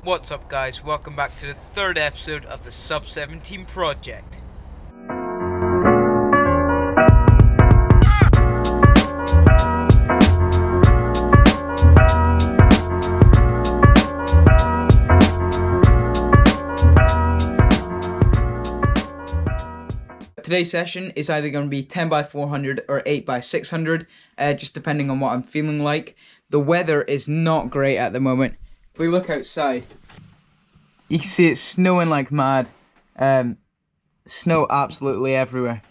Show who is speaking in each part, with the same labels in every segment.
Speaker 1: What's up guys, welcome back to the third episode of the Sub 17 project. Today's session is either going to be 10 by 400 or 8 by 600, just depending on what I'm feeling like. The weather is not great at the moment. If we look outside, you can see it's snowing like mad. Snow absolutely everywhere.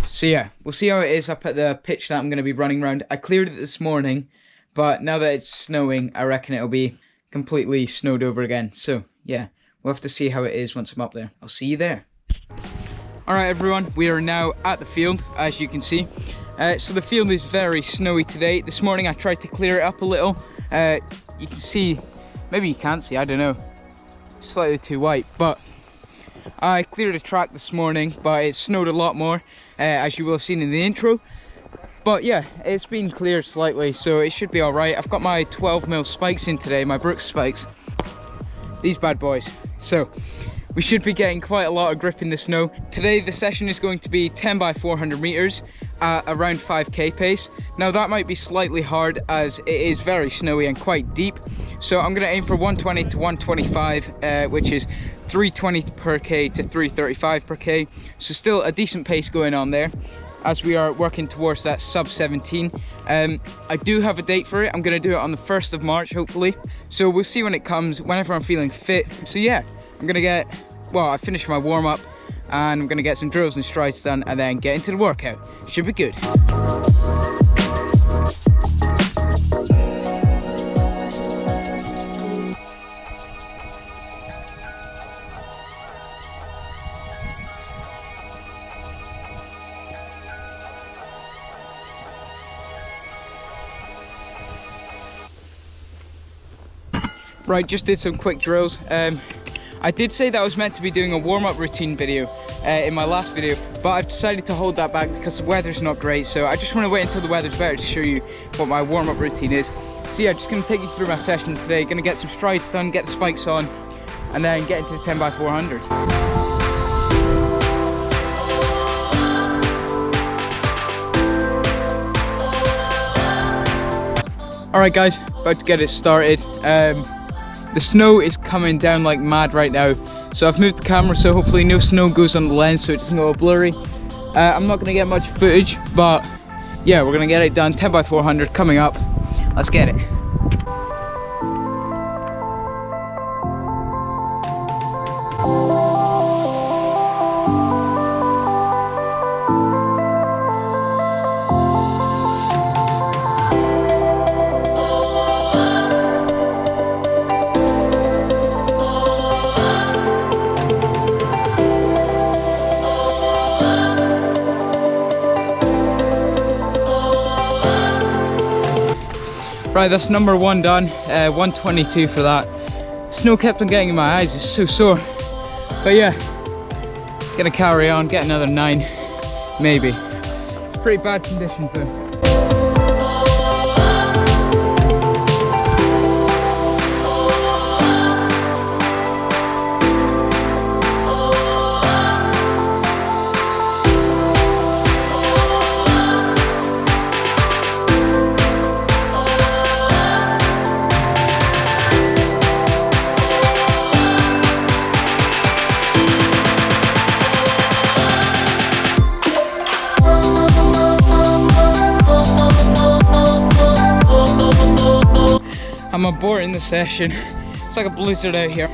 Speaker 1: So yeah, we'll see how it is up at the pitch that I'm going to be running around. I cleared it this morning, but now that it's snowing, I reckon it'll be completely snowed over again. So yeah, we'll have to see how it is once I'm up there. I'll see you there. Alright everyone, we are now at the field, as you can see. So the field is very snowy today. This morning I tried to clear it up a little. You can see, maybe you can't see, I don't know. It's slightly too white, but I cleared a track this morning, but it snowed a lot more, as you will have seen in the intro. But yeah, it's been cleared slightly, so it should be alright. I've got my 12mm spikes in today, my Brooks spikes. These bad boys. So we should be getting quite a lot of grip in the snow. Today the session is going to be 10 by 400 meters at around 5k pace. Now that might be slightly hard as it is very snowy and quite deep. So I'm gonna aim for 120 to 125, which is 320 per k to 335 per k. So still a decent pace going on there as we are working towards that sub 17. I do have a date for it. I'm gonna do it on the 1st of March, hopefully. So we'll see when it comes, whenever I'm feeling fit. So yeah, I'm gonna I finished my warm-up and I'm gonna get some drills and strides done and then get into the workout. Should be good. Right, just did some quick drills. I did say that I was meant to be doing a warm-up routine video in my last video, but I've decided to hold that back because the weather's not great, so I just want to wait until the weather's better to show you what my warm-up routine is. So yeah, just going to take you through my session today, going to get some strides done, get the spikes on, and then get into the 10 by 400. Alright guys, about to get it started. The snow is coming down like mad right now, so I've moved the camera so hopefully no snow goes on the lens so it doesn't go blurry. I'm not going to get much footage, but yeah, we're going to get it done. 10 by 400 coming up. Let's get it. Right, that's number one done, 122 for that. Snow kept on getting in my eyes, it's so sore. But yeah, gonna carry on, get another 9, maybe. It's pretty bad conditions though. I'm aborting the session. It's like a blizzard out here.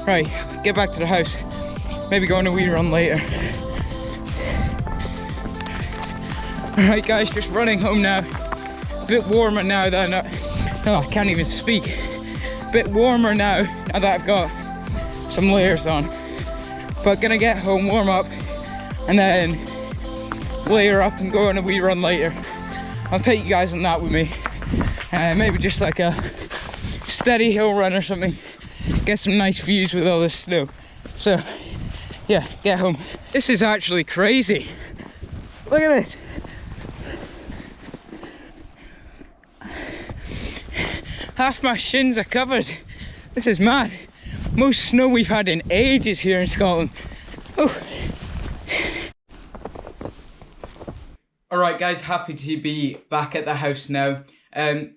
Speaker 1: Right, get back to the house. Maybe go on a wee run later. Alright guys, just running home now. A bit warmer now that I can't even speak. A bit warmer now that I've got some layers on. But gonna get home, warm up, and then layer up and go on a wee run later. I'll take you guys on that with me. Maybe just like a steady hill run or something. Get some nice views with all this snow. So yeah, get home. This is actually crazy. Look at this. Half my shins are covered. This is mad. Most snow we've had in ages here in Scotland. Oh. Alright guys, happy to be back at the house now.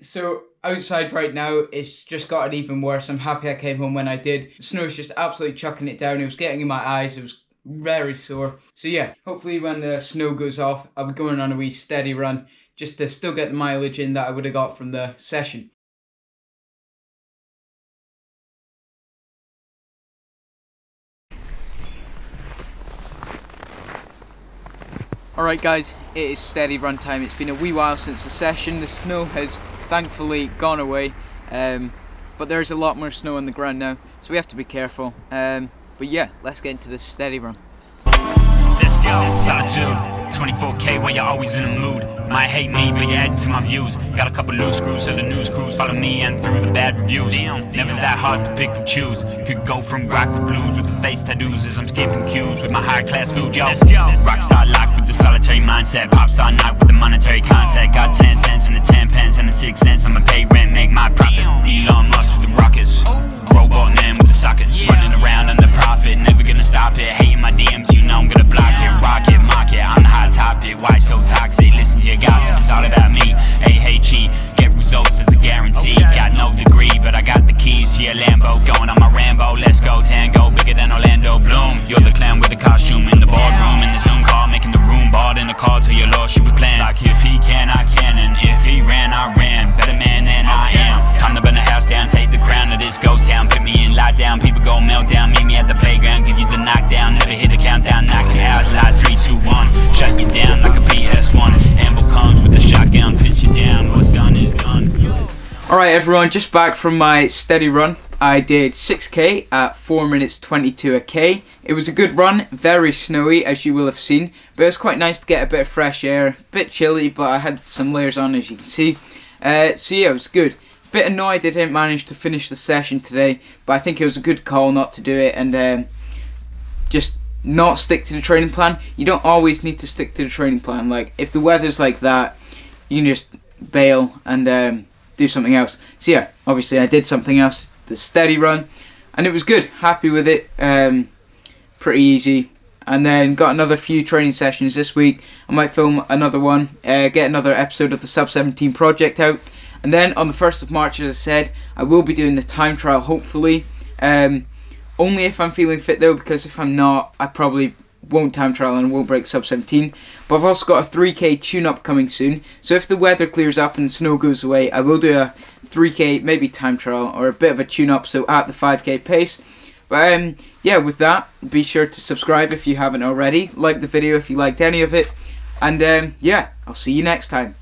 Speaker 1: So outside right now, it's just gotten even worse. I'm happy I came home when I did. The snow was just absolutely chucking it down. It was getting in my eyes. It was very sore. So yeah, hopefully when the snow goes off, I'll be going on a wee steady run just to still get the mileage in that I would have got from the session. Alright guys, it is steady run time. It's been a wee while since the session. The snow has thankfully gone away, but there's a lot more snow on the ground now, so we have to be careful. But yeah, let's get into this steady run.
Speaker 2: Let's go. Solitude, 24K while you're always in the mood. Might hate me, but you're adding to my views. Got a couple loose screws, so the news crews follow me and through the bad reviews. Never that hard to pick and choose. Could go from rock to blues with the face tattoos as I'm skipping cues with my high class food, yo. Let's go. Rockstar life with the solitary mindset. Popstar night with the monetary concept. Got 10 cents and the 10 pence and the 6 cents. I'ma pay rent, make my profit. Elon Musk with the rockets. Robot man with the sockets. Running around on the profit, never gonna stop it. Hating my DMs, you know I'm gonna block it. Rock it, mock it, I'm the hot topic. Why so toxic? Listen to your gossip, it's all about me. AHE, get results as a guarantee. Got no degree, but I got the keys to your Lambo. Going on my Rambo, let's go tango. Bigger than Orlando Bloom. You're the clown with the costume in the boardroom. In the Zoom call, making the room bought in the call to your lord. Should we plan? Like if he can, I can. And if he ran, I ran. Better man than I am. Time to burn the house down, take the crown of this ghost town. Put me in lockdown, people go meltdown. Meet me at the playground, give you the knockdown. Never hit the countdown, knock you out. Live 3, 2, 1. Shut you down like a PS1. Amble comes with the shotgun, pitch you down. What's done is done.
Speaker 1: Alright everyone, just back from my steady run. I did 6k at 4 minutes 22 a k. It was a good run, very snowy as you will have seen, but it was quite nice to get a bit of fresh air. A bit chilly, but I had some layers on as you can see. So yeah, it was good. A bit annoyed I didn't manage to finish the session today, but I think it was a good call not to do it and just not stick to the training plan. You don't always need to stick to the training plan. Like if the weather's like that, you can just bail and do something else. So yeah, obviously I did something else, the steady run, and it was good. Happy with it. Pretty easy. And then got another few training sessions this week. I might film another one, get another episode of the Sub 17 project out. And then on the 1st of March, as I said, I will be doing the time trial, hopefully. Only if I'm feeling fit though, because if I'm not, I probably won't time trial and won't break Sub 17. But I've also got a 3k tune-up coming soon. So if the weather clears up and the snow goes away, I will do a 3k, maybe time trial, or a bit of a tune-up, so at the 5k pace. But yeah, with that, be sure to subscribe if you haven't already. Like the video if you liked any of it. And yeah, I'll see you next time.